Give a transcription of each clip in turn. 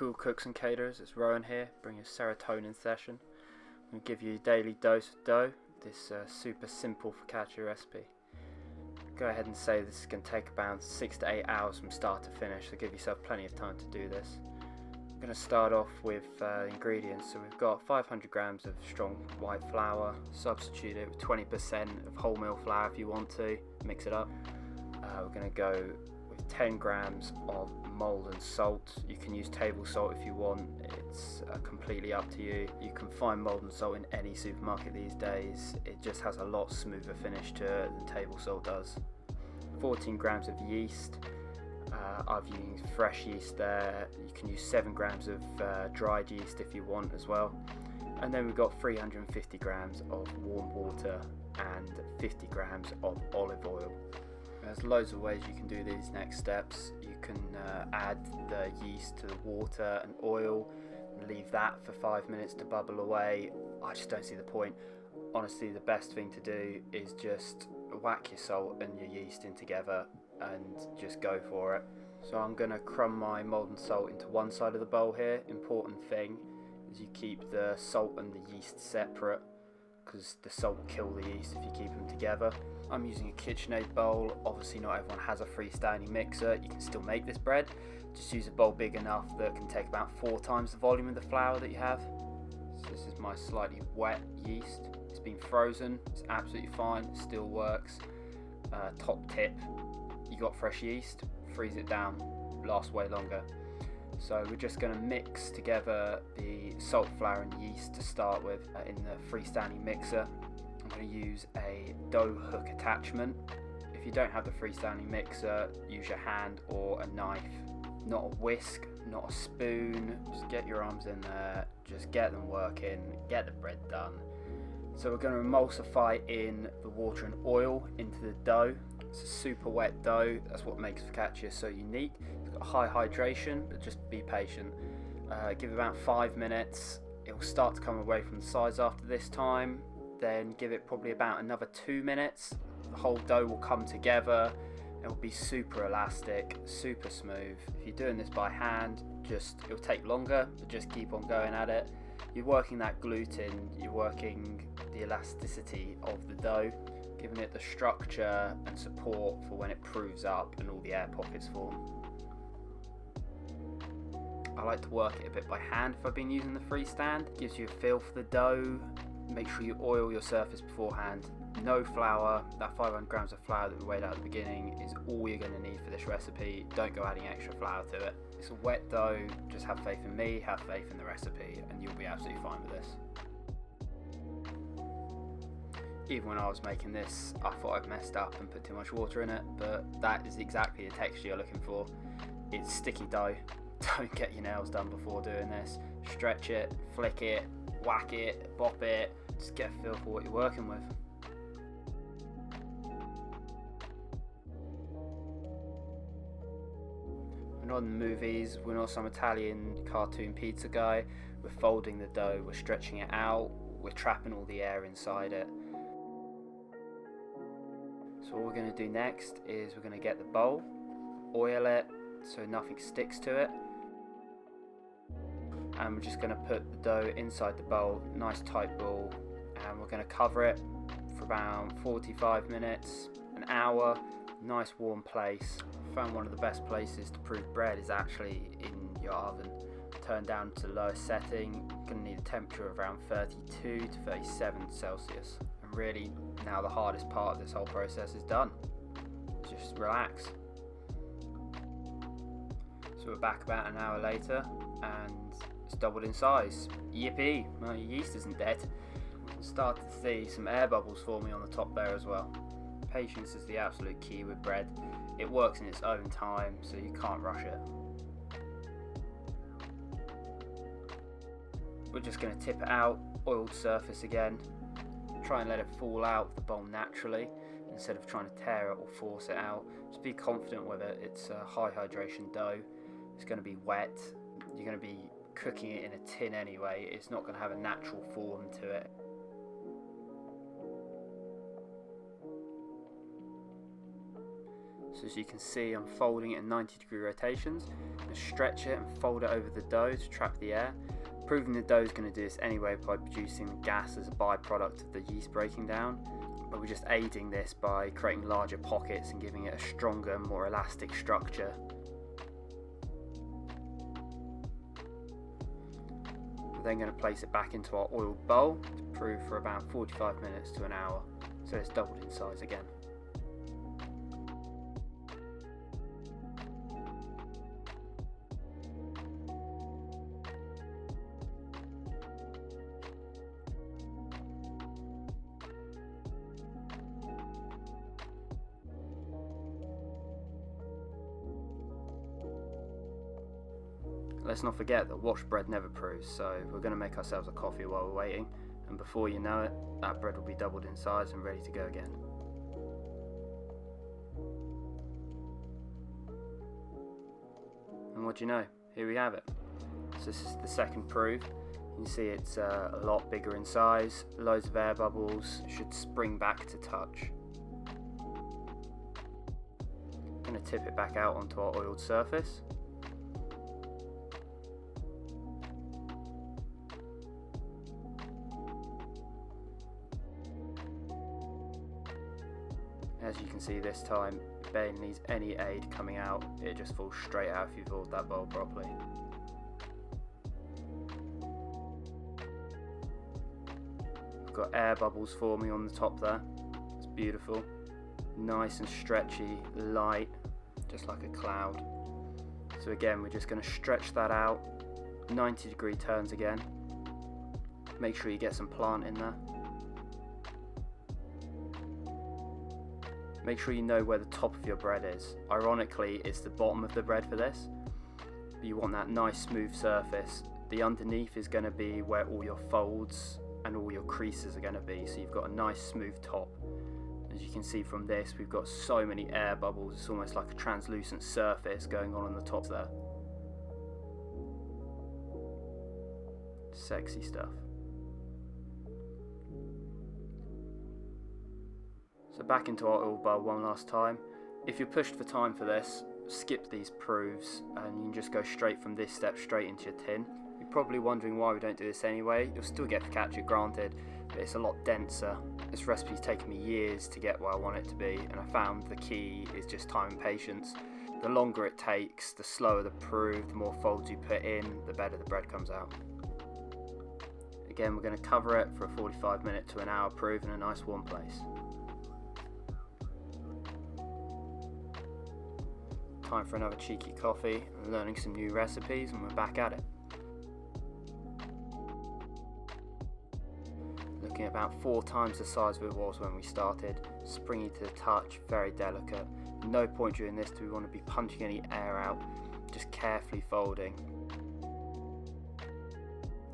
Cool Cooks and Caterers, it's Rowen here, bring you a Serotonin Session. I'm going to give you a daily dose of dough, this super simple focaccia recipe. Go ahead and say this is going to take about 6 to 8 hours from start to finish, so give yourself plenty of time to do this. I'm going to start off with ingredients. So we've got 500 grams of strong white flour, substitute it with 20% of wholemeal flour if you want to, mix it up. We're going to go with 10 grams of molten salt. You can use table salt if you want, it's completely up to you. You can find molten salt in any supermarket these days, it just has a lot smoother finish to it than table salt does. 14 grams of yeast, I've used fresh yeast there. You can use 7 grams of dried yeast if you want as well. And then we've got 350 grams of warm water and 50 grams of olive oil. There's loads of ways you can do these next steps. You can add the yeast to the water and oil, and leave that for 5 minutes to bubble away. I just don't see the point. Honestly, the best thing to do is just whack your salt and your yeast in together and just go for it. So I'm going to crumb my molten salt into one side of the bowl here. Important thing is you keep the salt and the yeast separate, because the salt will kill the yeast if you keep them together. I'm using a KitchenAid bowl. Obviously not everyone has a freestanding mixer. You can still make this bread. Just use a bowl big enough that can take about 4 times the volume of the flour that you have. So this is my slightly wet yeast. It's been frozen, it's absolutely fine, it still works. Top tip, you got fresh yeast, freeze it down, lasts way longer. So we're just going to mix together the salt, flour and yeast to start with in the freestanding mixer. I'm going to use a dough hook attachment. If you don't have the freestanding mixer, use your hand or a knife. Not a whisk, not a spoon, just get your arms in there, just get them working, get the bread done. So we're going to emulsify in the water and oil into the dough. It's a super wet dough, that's what makes focaccia so unique. It's got high hydration, but just be patient. Give it about 5 minutes, it will start to come away from the sides after this time. Then give it probably about another 2 minutes. The whole dough will come together, it will be super elastic, super smooth. If you're doing this by hand, it'll take longer, but just keep on going at it. You're working that gluten, you're working the elasticity of the dough, giving it the structure and support for when it proves up and all the air pockets form. I like to work it a bit by hand if I've been using the freestand. It gives you a feel for the dough. Make sure you oil your surface beforehand. No flour, that 500 grams of flour that we weighed out at the beginning is all you're going to need for this recipe. Don't go adding extra flour to it. It's a wet dough, just have faith in me, have faith in the recipe, and you'll be absolutely fine with this. Even when I was making this, I thought I'd messed up and put too much water in it, but that is exactly the texture you're looking for. It's sticky dough. Don't get your nails done before doing this. Stretch it, flick it, whack it, bop it, just get a feel for what you're working with. We're not in the movies, we're not some Italian cartoon pizza guy. We're folding the dough, we're stretching it out, we're trapping all the air inside it. So what we're going to do next is we're going to get the bowl, oil it so nothing sticks to it, and we're just going to put the dough inside the bowl, nice tight ball, and we're going to cover it for about 45 minutes, an hour, nice warm place. I found one of the best places to prove bread is actually in your oven. Turn down to the lowest setting, you're going to need a temperature of around 32 to 37 Celsius. And really, now the hardest part of this whole process is done. Just relax. So we're back about an hour later and it's doubled in size. Yippee! Well, your yeast isn't dead. You can start to see some air bubbles forming on the top there as well. Patience is the absolute key with bread. It works in its own time, so you can't rush it. We're just going to tip it out, oiled surface again. Try and let it fall out of the bowl naturally instead of trying to tear it or force it out. Just be confident with it. It's a high hydration dough. It's going to be wet. You're going to be cooking it in a tin anyway. It's not going to have a natural form to it. So as you can see, I'm folding it in 90-degree rotations, and stretch it and fold it over the dough to trap the air. Proving the dough is going to do this anyway by producing gas as a byproduct of the yeast breaking down, but we're just aiding this by creating larger pockets and giving it a stronger, more elastic structure. We're then going to place it back into our oiled bowl to prove for about 45 minutes to an hour, so it's doubled in size again. Let's not forget that washed bread never proves, so we're going to make ourselves a coffee while we're waiting, and before you know it, that bread will be doubled in size and ready to go again. And what do you know? Here we have it. So this is the second proof. You can see it's a lot bigger in size, loads of air bubbles, should spring back to touch. I'm going to tip it back out onto our oiled surface. As you can see this time, it barely needs any aid coming out, it just falls straight out if you've oiled that bowl properly. We've got air bubbles forming on the top there, it's beautiful, nice and stretchy, light, just like a cloud. So again, we're just going to stretch that out, 90-degree turns again, make sure you get some plant in there. Make sure you know where the top of your bread is. Ironically, it's the bottom of the bread for this. But you want that nice smooth surface. The underneath is going to be where all your folds and all your creases are going to be. So you've got a nice smooth top. As you can see from this, we've got so many air bubbles. It's almost like a translucent surface going on the top there. Sexy stuff. So back into our oil bowl one last time. If you're pushed for time for this, skip these proofs and you can just go straight from this step straight into your tin. You're probably wondering why we don't do this anyway. You'll still get focaccia granted, but it's a lot denser. This recipe's taken me years to get where I want it to be, and I found the key is just time and patience. The longer it takes, the slower the proof, the more folds you put in, the better the bread comes out. Again, we're going to cover it for a 45-minute to an hour proof in a nice warm place. Time for another cheeky coffee and learning some new recipes, and we're back at it. Looking at about 4 times the size of it was when we started, springy to the touch, very delicate. At no point during this do we want to be punching any air out, just carefully folding.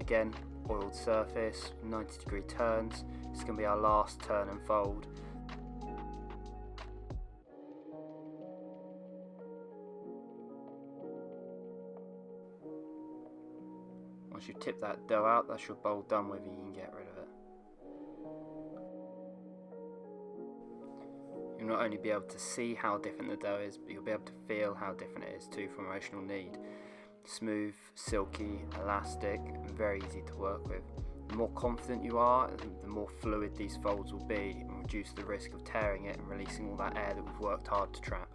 Again, oiled surface, 90-degree turns. It's going to be our last turn and fold. Once you tip that dough out, that's your bowl done with, and you can get rid of it. You'll not only be able to see how different the dough is, but you'll be able to feel how different it is too from Emotional Need. Smooth, silky, elastic, and very easy to work with. The more confident you are, the more fluid these folds will be, and reduce the risk of tearing it and releasing all that air that we've worked hard to trap.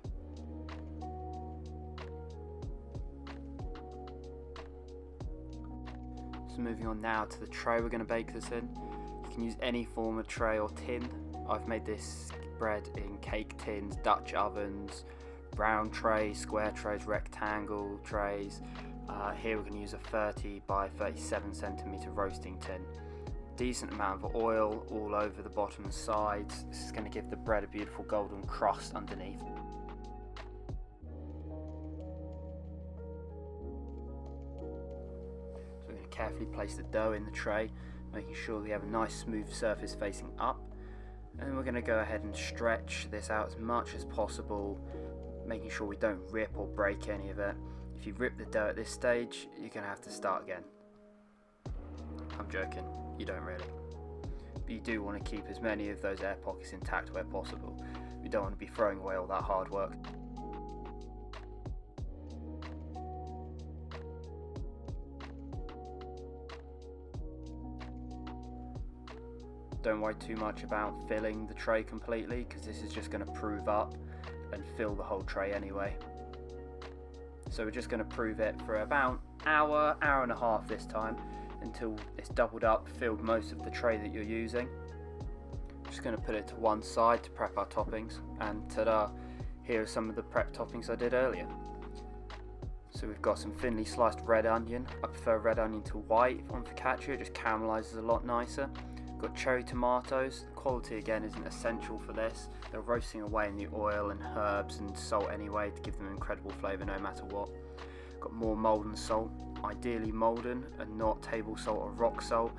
So moving on now to the tray we're going to bake this in. You can use any form of tray or tin. I've made this bread in cake tins, Dutch ovens, round trays, square trays, rectangle trays. Here we're going to use a 30 by 37 centimeter roasting tin. Decent amount of oil all over the bottom and sides. This is going to give the bread a beautiful golden crust underneath. Carefully place the dough in the tray, making sure we have a nice smooth surface facing up, and then we're going to go ahead and stretch this out as much as possible, making sure we don't rip or break any of it. If you rip the dough at this stage, you're going to have to start again. I'm joking, you don't really, but you do want to keep as many of those air pockets intact where possible. We don't want to be throwing away all that hard work. Don't worry too much about filling the tray completely, because this is just going to prove up and fill the whole tray anyway. So we're just going to prove it for about hour and a half this time, until it's doubled up, filled most of the tray that you're using. Just going to put it to one side to prep our toppings, and ta-da, here are some of the prep toppings I did earlier. So we've got some thinly sliced red onion. I prefer red onion to white on focaccia, it just caramelizes a lot nicer. Got cherry tomatoes. The quality again isn't essential for this. They're roasting away in the oil and herbs and salt anyway to give them incredible flavour no matter what. Got more molten salt, ideally molten and not table salt or rock salt.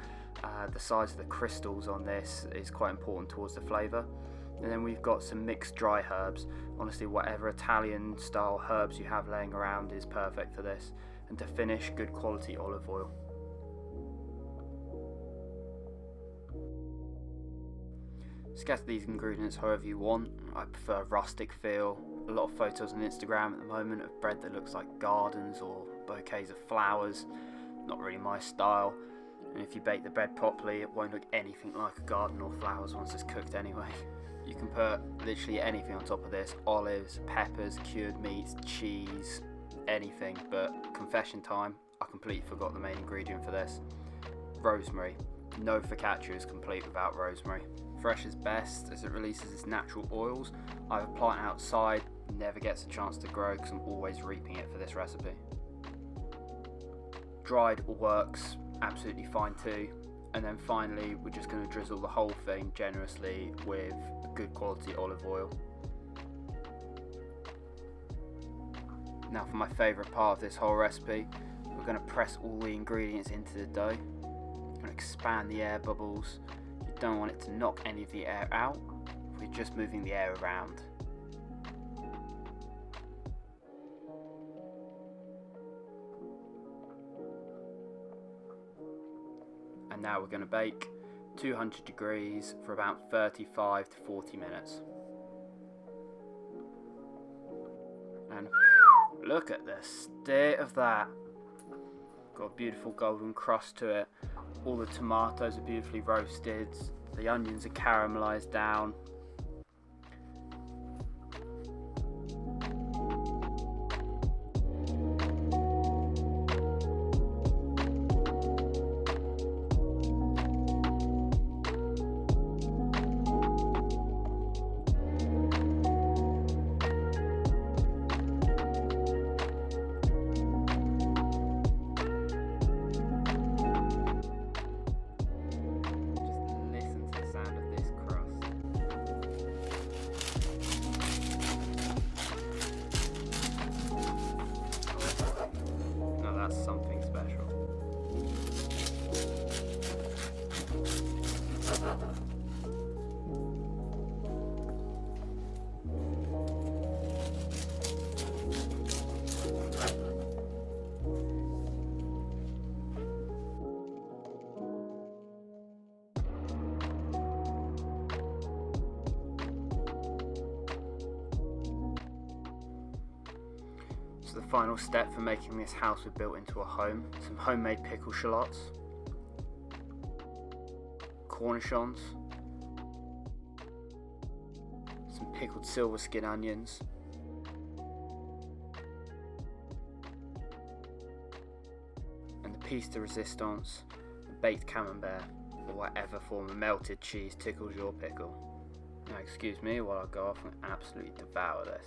The size of the crystals on this is quite important towards the flavour. And then we've got some mixed dry herbs. Honestly, whatever Italian style herbs you have laying around is perfect for this. And to finish, good quality olive oil. Scatter these ingredients however you want. I prefer rustic feel. A lot of photos on Instagram at the moment of bread that looks like gardens or bouquets of flowers. Not really my style. And if you bake the bread properly, it won't look anything like a garden or flowers once it's cooked anyway. You can put literally anything on top of this. Olives, peppers, cured meats, cheese, anything. But confession time, I completely forgot the main ingredient for this. Rosemary. No focaccia is complete without rosemary. Fresh is best as it releases its natural oils. I have a plant outside, never gets a chance to grow because I'm always reaping it for this recipe. Dried works absolutely fine too. And then finally we're just going to drizzle the whole thing generously with good quality olive oil. Now for my favourite part of this whole recipe, we're going to press all the ingredients into the dough. We're going to expand the air bubbles. You don't want it to knock any of the air out. We're just moving the air around. And now we're going to bake 200 degrees for about 35 to 40 minutes. And look at the state of that. Got a beautiful golden crust to it. All the tomatoes are beautifully roasted. The onions are caramelized down. That's something special. So the final step for making this house we built into a home, some homemade pickled shallots, cornichons, some pickled silver skin onions, and the piece de resistance, baked camembert, or whatever form of melted cheese tickles your pickle. Now excuse me while I go off and absolutely devour this.